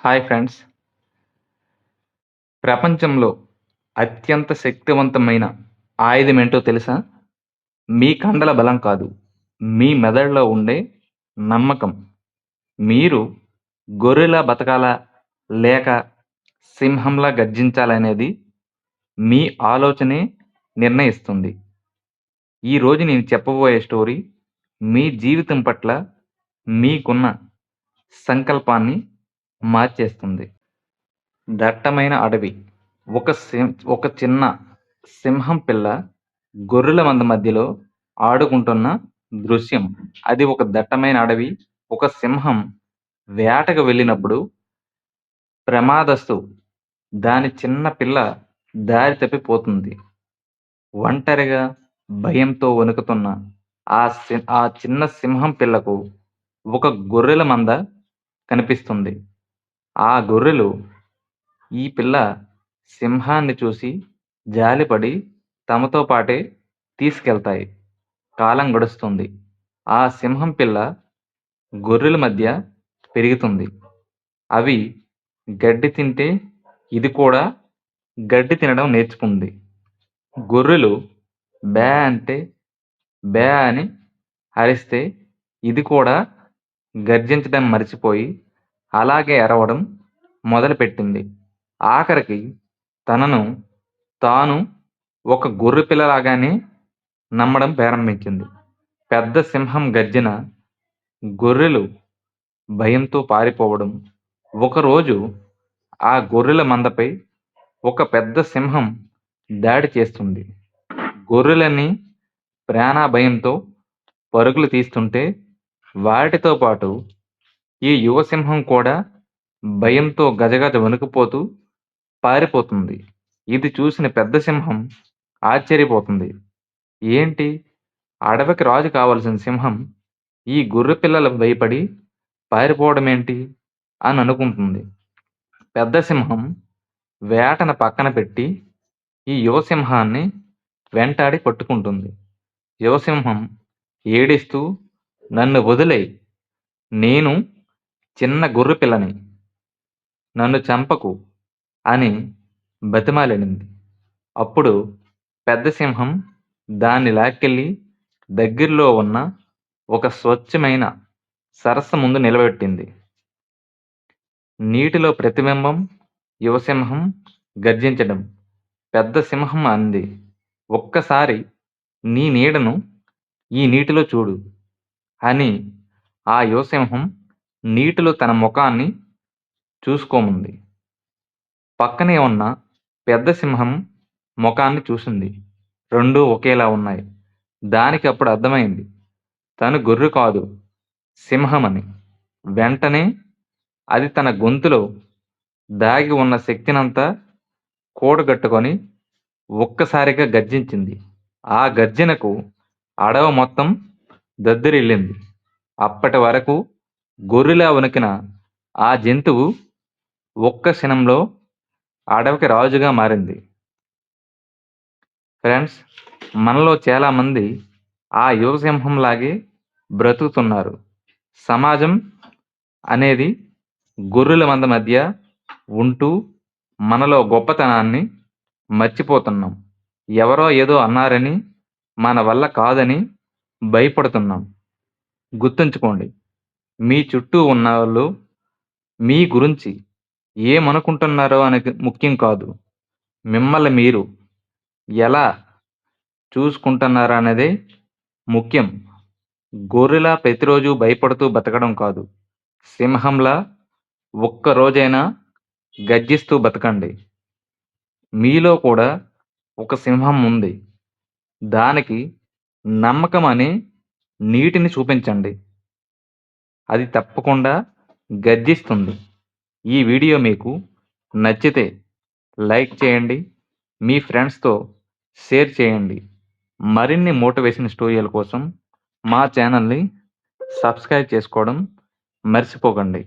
Hi friends. ప్రపంచంలో అత్యంత శక్తివంతమైన ఆయుధమేంటో తెలుసా? మీ కండల బలం కాదు. మీ మెదడులో ఉండే నమ్మకం. మీరు గొర్రెలా బతకాలా? లేక సింహంలా గర్జించాలనేది మీ ఆలోచనే నిర్ణయిస్తుంది. ఈరోజు నేను చెప్పబోయే స్టోరీ మీ జీవితం పట్ల మీకున్న సంకల్పాన్ని మార్చేస్తుంది. దట్టమైన అడవి. ఒక చిన్న సింహం పిల్ల గొర్రెల మంద మధ్యలో ఆడుకుంటున్న దృశ్యం. అది ఒక దట్టమైన అడవి. ఒక సింహం వేటకు వెళ్ళినప్పుడు ప్రమాదస్తు దాని చిన్న పిల్ల దారి తప్పిపోతుంది. ఒంటరిగా భయంతో వణుకుతున్న ఆ చిన్న సింహం పిల్లకు ఒక గొర్రెల మంద కనిపిస్తుంది. ఆ గొర్రెలు ఈ పిల్ల సింహాన్ని చూసి జాలిపడి తమతో పాటే తీసుకెళ్తాయి. కాలం గడుస్తుంది. ఆ సింహం పిల్ల గొర్రెల మధ్య పెరుగుతుంది. అవి గడ్డి తింటే ఇది కూడా గడ్డి తినడం నేర్చుకుంది. గొర్రెలు బే అంటే బే అని అరిస్తే ఇది కూడా గర్జించడం మర్చిపోయి అలాగే అరవడం మొదలుపెట్టింది. ఆఖరికి తనను తాను ఒక గొర్రె పిల్లలాగానే నమ్మడం ప్రారంభించింది. పెద్ద సింహం గర్జన, గొర్రెలు భయంతో పారిపోవడం. ఒకరోజు ఆ గొర్రెల మందపై ఒక పెద్ద సింహం దాడి చేస్తుంది. గొర్రెలన్నీ ప్రాణభయంతో పరుగులు తీస్తుంటే వాటితో పాటు ఈ యువ సింహం కూడా భయంతో గజగజ వణికిపోతూ పారిపోతుంది. ఇది చూసిన పెద్ద సింహం ఆశ్చర్యపోతుంది. ఏంటి, అడవికి రాజు కావలసిన సింహం ఈ గొర్రె పిల్లలకు భయపడి పారిపోవడమేంటి అని అనుకుంటుంది. పెద్ద సింహం వేటను పక్కన పెట్టి ఈ యువ సింహాన్ని వెంటాడి పట్టుకుంటుంది. యువసింహం ఏడుస్తూ, నన్ను వదిలేయ్, నేను చిన్న గొర్రె పిల్లని, నన్ను చంపకు అని బతిమాలింది. అప్పుడు పెద్ద సింహం దాన్ని లాక్కెళ్ళి దగ్గరలో ఉన్న ఒక స్వచ్ఛమైన సరస్సు ముందు నిలబెట్టింది. నీటిలో ప్రతిబింబం, యువసింహం గర్జించడం. పెద్ద సింహం అంది, ఒక్కసారి నీ నీడను ఈ నీటిలో చూడు అని ఆ యువసింహం నీటిలో తన ముఖాన్ని చూసుకోమంది. పక్కనే ఉన్న పెద్ద సింహం ముఖాన్ని చూసింది. రెండూ ఒకేలా ఉన్నాయి. దానికి అప్పుడు అర్థమైంది తను గొర్రె కాదు, సింహమని. వెంటనే అది తన గొంతులో దాగి ఉన్న శక్తినంతా కూడగట్టుకొని ఒక్కసారిగా గర్జించింది. ఆ గర్జనకు అడవి మొత్తం దద్దరిల్లింది. అప్పటి వరకు గొర్రెలా వణికిన ఆ జంతువు ఒక్క క్షణంలో అడవికి రాజుగా మారింది. ఫ్రెండ్స్, మనలో చాలామంది ఆ యువసింహంలాగే బ్రతుకుతున్నారు. సమాజం అనేది గొర్రెల మంద మధ్య ఉంటూ మనలో గొప్పతనాన్ని మర్చిపోతున్నాం. ఎవరో ఏదో అన్నారని, మన వల్ల కాదని భయపడుతున్నాం. గుర్తుంచుకోండి, మీ చుట్టూ ఉన్నవాళ్ళు మీ గురించి ఏమనుకుంటున్నారో అనేది ముఖ్యం కాదు. మిమ్మల్ని మీరు ఎలా చూసుకుంటున్నారనేదే ముఖ్యం. గొర్రెలా ప్రతిరోజు భయపడుతూ బతకడం కాదు, సింహంలా ఒక్కరోజైనా గర్జిస్తూ బతకండి. మీలో కూడా ఒక సింహం ఉంది. దానికి నమ్మకం అనే నీటిని చూపించండి. అది తప్పకుండా గర్జిస్తుంది. ఈ వీడియో మీకు నచ్చితే లైక్ చేయండి, మీ ఫ్రెండ్స్తో షేర్ చేయండి. మరిన్ని మోటివేషన్ స్టోరీల కోసం మా ఛానల్ని సబ్స్క్రైబ్ చేసుకోవడం మర్చిపోకండి.